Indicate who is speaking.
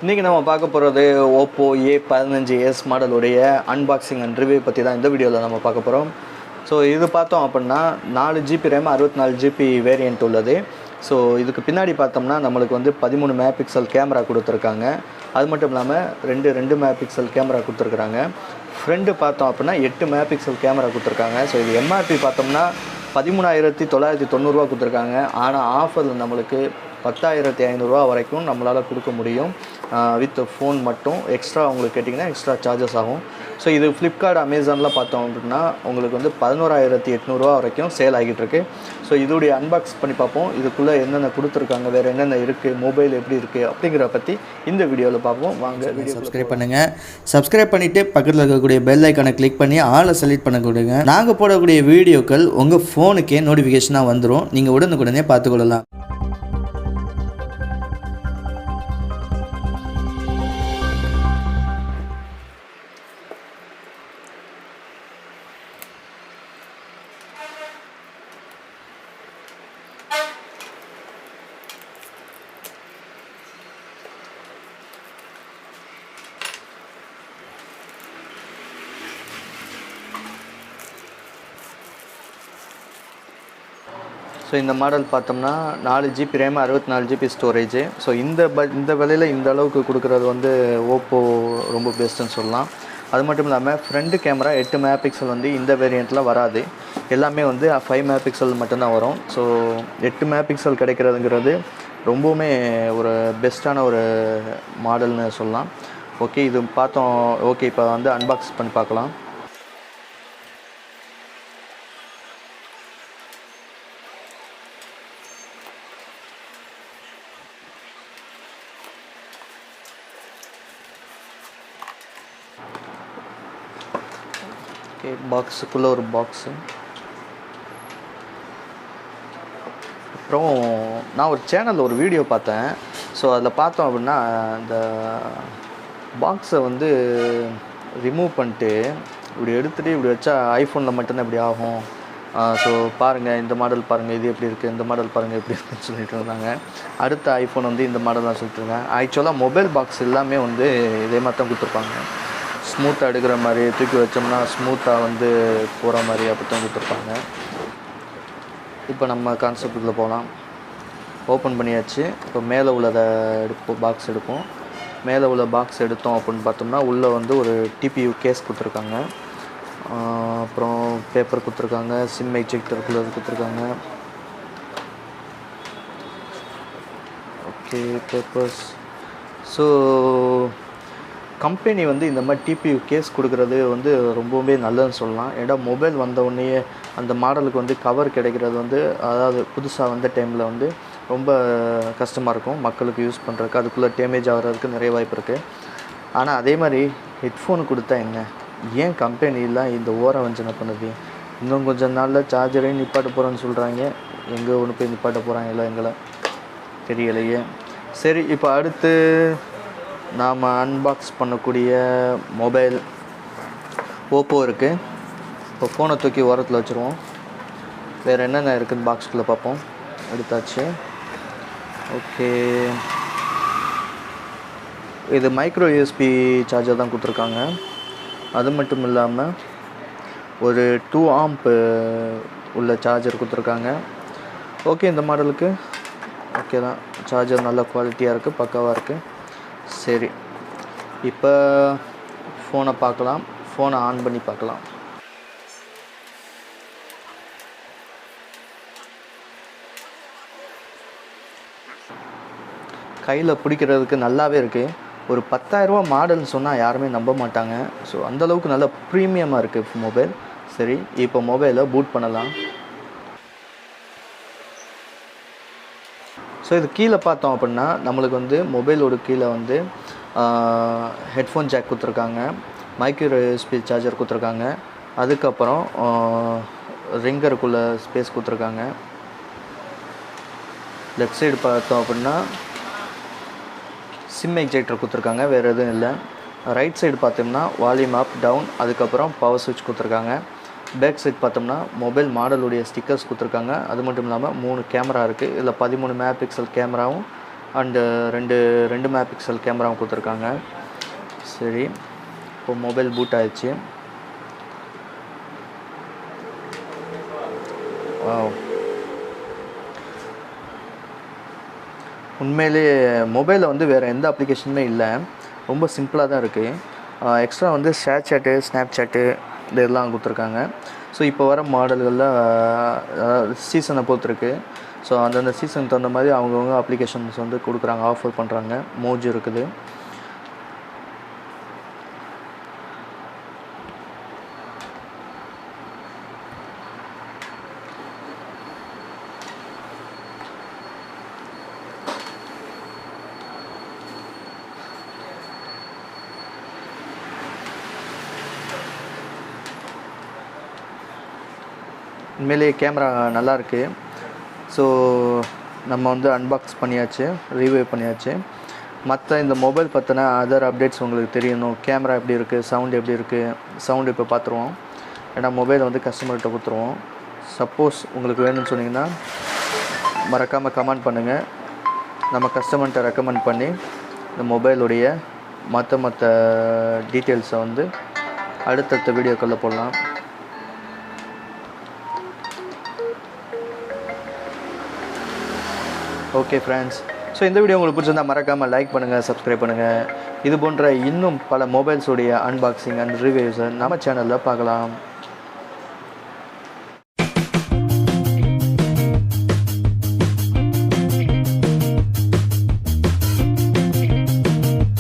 Speaker 1: இன்றைக்கி நம்ம பார்க்க போகிறது Oppo A15s மாடலுடைய அன்பாக்சிங் அண்ட் ரிவ்யூ பற்றி தான் இந்த வீடியோவில் நம்ம பார்க்க போகிறோம். ஸோ இது பார்த்தோம் அப்படின்னா 4GB ரேம் 64GB வேரியண்ட் உள்ளது. ஸோ இதுக்கு பின்னாடி பார்த்தோம்னா நம்மளுக்கு வந்து 13 மெகா பிக்சல் கேமரா கொடுத்துருக்காங்க. அது மட்டும் இல்லாமல் 2 மெகா பிக்சல் கேமரா கொடுத்துருக்குறாங்க. ஃப்ரண்ட் பார்த்தோம் அப்படின்னா 8 மெகா பிக்சல் கேமரா கொடுத்துருக்காங்க. ஸோ இது எம்ஆர்பி பார்த்தோம்னா 13,990 கொடுத்துருக்காங்க. ஆனால் ஆஃபரில் நம்மளுக்கு 10,500 வரைக்கும் நம்மளால் கொடுக்க முடியும். வித் ஃபோன் மட்டும் எக்ஸ்ட்ரா உங்களுக்கு கேட்டிங்கன்னா எக்ஸ்ட்ரா சார்ஜஸ் ஆகும். ஸோ இது ஃப்ளிப்கார்ட் அமேசானில் பார்த்தோம் அப்படின்னா உங்களுக்கு வந்து 11,800 வரைக்கும் சேல் ஆகிட்டுருக்கு. ஸோ இதோடைய அன்பாக்ஸ் பண்ணி பார்ப்போம். இதுக்குள்ளே என்னென்ன கொடுத்துருக்காங்க, வேறு என்னென்ன இருக்குது, மொபைல் எப்படி இருக்குது அப்படிங்கிற பற்றி இந்த வீடியோவில் பார்ப்போம். வாங்க வீடியோ
Speaker 2: சப்ஸ்கிரைப் பண்ணுங்கள். சப்ஸ்கிரைப் பண்ணிவிட்டு பக்கத்தில் இருக்கக்கூடிய பெல் ஐக்கானை கிளிக் பண்ணி ஆளை செலக்ட் பண்ண கொடுங்க. நாங்கள் போடக்கூடிய வீடியோக்கள் உங்கள் ஃபோனுக்கே நோட்டிஃபிகேஷனாக வந்துடும். நீங்கள் உடனுக்குடனே பார்த்துக்கொள்ளலாம்.
Speaker 1: ஸோ இந்த மாடல் பார்த்தோம்னா 4GB RAM 64GB storage. So இந்த விலையில் இந்த அளவுக்கு கொடுக்குறது வந்து ஓப்போ ரொம்ப பெஸ்ட்டுன்னு சொல்லலாம். அது மட்டும் இல்லாமல் ஃப்ரண்ட் கேமரா 8 மெகா பிக்சல் வந்து இந்த வேரியண்ட்டில் வராது. எல்லாமே வந்து 5 மெகா பிக்சல் மட்டும்தான் வரும். ஸோ 8 மெகா பிக்சல் கிடைக்கிறதுங்கிறது ரொம்பவுமே ஒரு பெஸ்ட்டான ஒரு மாடல்னு சொல்லலாம். ஓகே, இது பார்த்தோம். ஓகே, இப்போ வந்து அன்பாக்ஸ் பண்ணி பார்க்கலாம். ஓகே, பாக்ஸுக்குள்ளே ஒரு பாக்ஸு. அப்புறம் நான் ஒரு சேனலில் ஒரு வீடியோ பார்த்தேன். ஸோ அதில் பார்த்தோம் அப்படின்னா இந்த பாக்ஸை வந்து ரிமூவ் பண்ணிட்டு இப்படி எடுத்துகிட்டு இப்படி வச்சா ஐஃபோனில் மட்டும்தான் இப்படி ஆகும். ஸோ பாருங்கள், இந்த மாடல் பாருங்கள், இது எப்படி இருக்குது, இந்த மாடல் பாருங்கள் எப்படி இருக்குதுன்னு சொல்லிட்டு இருந்தாங்க. அடுத்த ஐஃபோன் வந்து இந்த மாடல் தான் சொல்லிட்டு இருக்காங்க. ஆக்சுவலாக மொபைல் பாக்ஸ் எல்லாமே வந்து இதே மாதிரி தான் கொடுத்துருப்பாங்க. ஸ்மூத்தாக எடுக்கிற மாதிரி, தூக்கி வச்சோம்னா ஸ்மூத்தாக வந்து போகிற மாதிரி அப்படி தான் கொடுத்துருப்பாங்க. இப்போ நம்ம கான்செப்டுக்குள்ளே போகலாம். ஓப்பன் பண்ணியாச்சு. இப்போ மேலே உள்ளதை பாக்ஸ் எடுப்போம். மேலே உள்ள பாக்ஸ் எடுத்தோம் அப்படின்னு பார்த்தோம்னா உள்ளே வந்து ஒரு டிபியூ கேஸ் கொடுத்துருக்காங்க. அப்புறம் பேப்பர் கொடுத்துருக்காங்க. சிம் எஜெக்டருக்குள்ளே கொடுத்துருக்காங்க. Okay, papers. ஸோ கம்பெனி வந்து இந்த மாதிரி டிபியூ கேஸ் கொடுக்குறது வந்து ரொம்பவே நல்லதுன்னு சொல்லலாம். ஏன்னா மொபைல் வந்த உடனே அந்த மாடலுக்கு வந்து கவர் கிடைக்கிறது வந்து, அதாவது புதுசாக வந்த டைமில் வந்து ரொம்ப கஷ்டமாக இருக்கும் மக்களுக்கு யூஸ் பண்ணுறதுக்கு. அதுக்குள்ளே டேமேஜ் ஆகிறதுக்கு நிறைய வாய்ப்பு இருக்குது. ஆனால் அதே மாதிரி ஹெட்ஃபோன் கொடுத்தா என்ன, ஏன் கம்பெனிலாம் இந்த ஓர வஞ்சனை பண்ணுது? இன்னும் கொஞ்சம் நாளில் சார்ஜரையும் நிப்பாட்ட போகிறோன்னு சொல்கிறாங்க. எங்கே ஒன்று போய் நிப்பாட்ட போகிறாங்களோ எங்களை தெரியலையே. சரி, இப்போ அடுத்து நாம் அன்பாக்ஸ் பண்ணக்கூடிய மொபைல் ஓப்போ இருக்குது. இப்போ ஃபோனை தூக்கி ஓரத்தில் வச்சுருவோம். வேறு என்னென்ன இருக்குதுன்னு பாக்ஸுக்குள்ளே பார்ப்போம். எடுத்தாச்சு. ஓகே, இது மைக்ரோ யூஎஸ்பி சார்ஜர் தான் கொடுத்துருக்காங்க. அது மட்டும் இல்லாமல் ஒரு 2 ஆம்ப் உள்ள சார்ஜர் கொடுத்துருக்காங்க. ஓகே, இந்த மாடலுக்கு ஓகே தான். சார்ஜர் நல்ல குவாலிட்டியாக இருக்குது, பக்காவாக இருக்குது. சரி, இப்போ ஃபோனை பார்க்கலாம். ஃபோனை ஆன் பண்ணி பார்க்கலாம். கையில் பிடிக்கிறதுக்கு நல்லாவே இருக்குது. ஒரு 10,000 மாடல்னு சொன்னால் யாருமே நம்ப மாட்டாங்க. ஸோ அந்தளவுக்கு நல்ல ப்ரீமியமாக இருக்குது மொபைல். சரி, இப்போ மொபைலை பூட் பண்ணலாம். ஸோ இது கீழே பார்த்தோம் அப்படின்னா நம்மளுக்கு வந்து மொபைலோட கீழே வந்து ஹெட்ஃபோன் ஜாக் கொடுத்துருக்காங்க, மைக்ரோ யூஎஸ்பி சார்ஜர் கொடுத்துருக்காங்க, அதுக்கப்புறம் ரிங்கருக்குள்ளே ஸ்பேஸ் கொடுத்துருக்காங்க. லெஃப்ட் சைடு பார்த்தோம் அப்படின்னா சிம் எஜெக்டர் கொடுத்துருக்காங்க, வேறு எதுவும் இல்லை. ரைட் சைடு பார்த்தோம்னா வால்யூம் அப் டவுன், அதுக்கப்புறம் பவர் சுவிட்ச் கொடுத்துருக்காங்க. பேக் சைட் பார்த்தோம்னா மொபைல் மாடலுடைய ஸ்டிக்கர்ஸ் கொடுத்துருக்காங்க. அது மட்டும் இல்லாமல் 3 கேமரா இருக்குது. இதில் 13 மெகா பிக்சல் கேமராவும் அண்டு ரெண்டு மெகா பிக்சல் கேமராவும் கொடுத்துருக்காங்க. சரி, இப்போ மொபைல் பூட் ஆயிடுச்சு. உண்மையிலேயே மொபைலில் வந்து வேறு எந்த அப்ளிகேஷனுமே இல்லை, ரொம்ப சிம்பிளாக தான் இருக்குது. எக்ஸ்ட்ரா வந்து ஷேர் சாட்டு, ஸ்னாப் சாட்டு இதெல்லாம் கொடுத்துருக்காங்க. ஸோ இப்போ வர மாடல்களில் சீசனை பொறுத்திருக்கு. ஸோ அந்தந்த சீசனுக்கு தகுந்த மாதிரி அவங்கவுங்க அப்ளிகேஷன்ஸ் வந்து கொடுக்குறாங்க, ஆஃபர் பண்ணுறாங்க. மோஜ் இருக்குது. உண்மையிலேயே கேமரா நல்லாயிருக்கு. ஸோ நம்ம வந்து அன்பாக்ஸ் பண்ணியாச்சு, ரிவ்யூ பண்ணியாச்சு. மற்ற இந்த மொபைல் பற்றின அதர் அப்டேட்ஸ் உங்களுக்கு தெரியணும், கேமரா எப்படி இருக்குது, சவுண்டு எப்படி இருக்குது, சவுண்டு இப்போ பார்த்துருவோம். ஏன்னா மொபைலை வந்து கஸ்டமர்கிட்ட கொடுத்துருவோம். சப்போஸ் உங்களுக்கு வேணும்னு சொன்னிங்கன்னா மறக்காமல் கமெண்ட் பண்ணுங்கள். நம்ம கஸ்டமர்கிட்ட ரெக்கமெண்ட் பண்ணி இந்த மொபைலுடைய மற்ற டீட்டெயில்ஸை வந்து அடுத்தடுத்த வீடியோக்களில் போடலாம். ஓகே ஃப்ரெண்ட்ஸ், ஸோ இந்த வீடியோ உங்களுக்கு பிடிச்சிருந்தால் மறக்காமல் லைக் பண்ணுங்கள், சப்ஸ்கிரைப் பண்ணுங்கள். இது போன்ற இன்னும் பல மொபைல்ஸுடைய அன்பாக்சிங் அண்ட் ரிவ்யூஸை நம்ம சேனலில் பார்க்கலாம்.